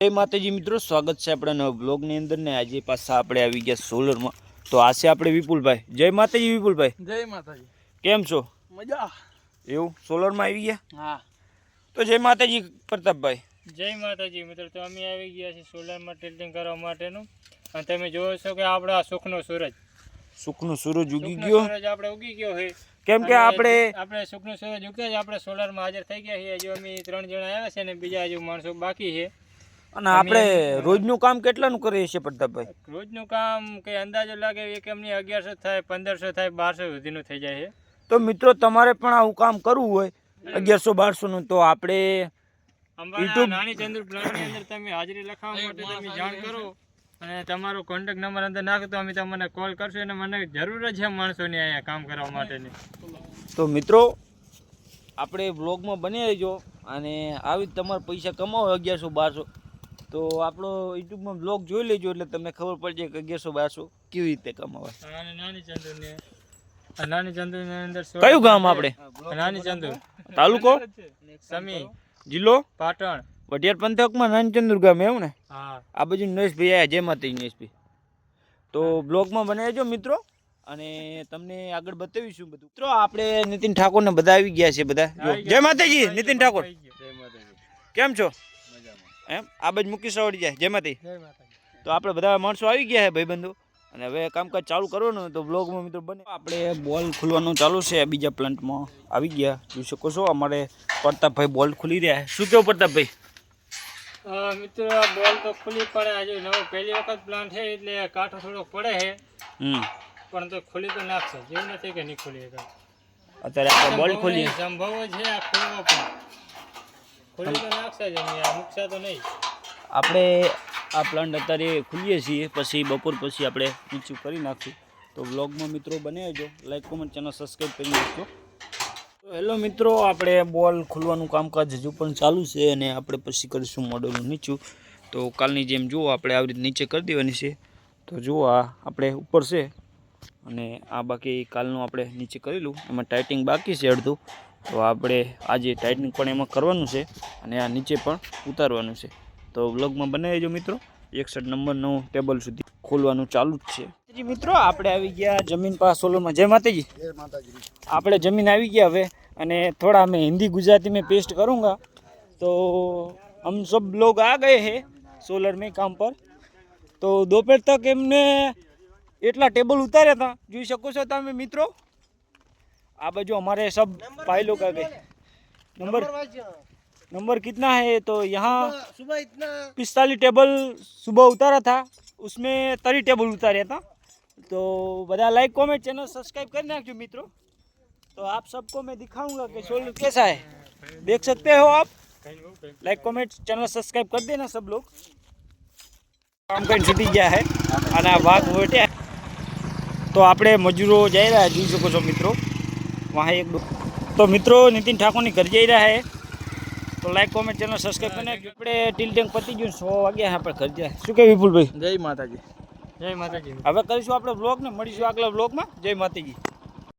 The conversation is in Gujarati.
જય માતાજી મિત્રો, સ્વાગત છે આપણા નવા બ્લોગની અંદર ને આજે પાછા આપણે આવી ગયા સોલરમાં. તો આ છે આપણે વિપુલભાઈ. જય માતાજી વિપુલભાઈ. જય માતાજી. કેમ છો? મજા. એવું સોલરમાં આવી ગયા? હા. તો જય માતાજી પ્રતાપભાઈ. જય માતાજી મિત્રો. તો અમે આવી ગયા છીએ સોલરમાં ટિલ્ટિંગ કરવા માટેનું. અને તમે જોવો છો કે આપણા સુખનો સૂરજ ઉગી ગયો. સૂરજ આપણે ઉગી ગયો છે. કેમ કે આપણે સુખનો સૂરજ ઉગ્યો છે, આપણે સોલરમાં હાજર થઈ ગયા છીએ. હજુ અમે 3 જણા આવ્યા છે ને બીજા હજુ માણસો બાકી છે. અને આપણે રોજનું કામ કેટલાનું કરીએ છીએ પ્રતાપભાઈ? રોજનું કામ કઈ અંદાજો લાગે એક એમની 1100 થાય, 1500 થાય, 1200 સુધીનું થઈ જાય છે. તો મિત્રો તમારે પણ આવું કામ કરવું હોય 1100-1200 નું, તો આપણે યુટ્યુબ નાની ચંદ્ર પ્લાનની અંદર તમે હાજરી લખાવવા માટે તમે જાણ કરો અને તમારો કોન્ટેક્ટ નંબર અંદર નાખો તો અમે તમને કોલ કરશું. અને મને જરૂર જ છે માણસોની અહીંયા કામ કરવા માટેની. તો મિત્રો આપણે બ્લોગમાં બની રહેજો અને આવી તમારે પૈસા કમાવો 1100-1200 તો આપણો યુટ્યુબમાં બ્લોગ જોઈ લેજો એટલે તમને ખબર પડશે કે 1100-1200 કેવી રીતે કમાવાય. નાની ચંદુરની અંદર કયું ગામ આપણે? નાની ચંદુ, તાલુકો સમી, જિલ્લો પાટણ, વઢિયાર પંથકમાં નાની ચંદુર ગામ, એવું ને? હા. આ બાજુ નરેશભાઈ આવ્યા, જય માતાજી નરેશભાઈ. તો બ્લોગમાં બનાવજો મિત્રો અને તમને આગળ બતાવીશું બધું. મિત્રો આપણે નીતિન ઠાકોરને બધા આવી ગયા છે બધા. જય માતાજી નીતિન ઠાકોર. કેમ છો? એમ આ બાજુ મૂકી સવાડી જાય. જય માતાજી. તો આપણે બધા માણસો આવી ગયા છે ભાઈબંધો અને હવે કામકાજ ચાલુ કરવાનું. તો બ્લોગમાં મિત્રો બને આપણે બોલ ખોલવાનું ચાલુ છે. બીજા પ્લાન્ટમાં આવી ગયા, જોઈ શકો છો. અમારે પ્રતાપભાઈ બોલ ખુલી રહ્યા. શું કેવું પ્રતાપભાઈ? મિત્રો આ બોલ તો ખુલી પડે. હજુ નવો પહેલી વખત પ્લાન્ટ છે એટલે કાંઠો થોડો પડે છે, પણ તો ખુલી તો નાખશે. જેવું નથી કે નહીં ખુલી. અત્યારે આપણે બોલ ખોલીએ, સંભવ છે આ ખુલવો પણ ખુલી તો નાખશે જ, મૂકશે તો નહીં. આપણે આ પ્લાન્ટ અત્યારે ખુલીએ છીએ, પછી બપોર પછી આપણે નીચું કરી નાખશું. તો વ્લોગમાં મિત્રો બનાવજો, લાઈક કોમેન્ટ ચેનલ સબસ્ક્રાઈબ કરી નાખજો. તો હેલો મિત્રો, આપણે બોલ ખોલવાનું કામકાજ હજુ પણ ચાલુ છે અને આપણે પછી કરીશું મોડલનું નીચું. તો કાલની જેમ જુઓ આપણે આવી રીતે નીચે કરી દેવાની છે. તો જુઓ આ આપણે ઉપર છે અને આ બાકી કાલનું આપણે નીચે કરેલું, એમાં ટાઇટિંગ બાકી છે અડધું. તો આપણે આજે ટાઇટિંગ પણ એમાં કરવાનું છે અને આ નીચે પણ ઉતારવાનું છે. તો વ્લોગમાં બનાવી દેજો મિત્રો. 61 નંબરનું ટેબલ સુધી ખોલવાનું ચાલુ જ છે. મિત્રો આપણે આવી ગયા જમીન પાસે સોલરમાં. જય માતાજી. जय माताजी. આપણે જમીન આવી ગયા હવે અને થોડા मैं हिंदी गुजराती में पेस्ट करूँगा. तो हम सब लोग आ गए हैं सोलर में काम पर. तो दोपहर तक એમને એટલા ટેબલ ઉતાર્યા હતા, જોઈ શકો છો તમે મિત્રો. આ બાજુ हमारे सब भाई लोग आ गए. नंबर कितना है? तो यहाँ सुबह इतना 45 टेबल सुबह उतारा था, उसमें 30 टेबल उतारे था. तो बड़ा लाइक कमेंट चैनल सब्सक्राइब कर नाखियो मित्रों. तो आप सबको मैं दिखाऊंगा कि सोलर कैसा है. देख सकते हो आप. लाइक कमेंट चैनल सब्सक्राइब कर देना सब लोग. काम कहीं छूटी गया है અને આ વાઘ વટ્યા. તો આપણે મજૂરો જઈ રહ્યા, જોઈ શકો છો મિત્રો. વहाँ એક તો મિત્રો નીતિન ઠાકોરની ઘર જઈ રહ્યા છે. તો લાઈક કોમેન્ટ ચેનલ સબસ્ક્રાઈબ કરીને આપણે ટિલ્ટિંગ પતી ગયું, 100 વાગ્યા આપણે ઘર જાય. શું કે વિપુલભાઈ? जय माताजी. જય માતાજી. હવે કરીશું આપણે વ્લોગ ને મળીશું આગલા વ્લોગમાં. જય માતાજી.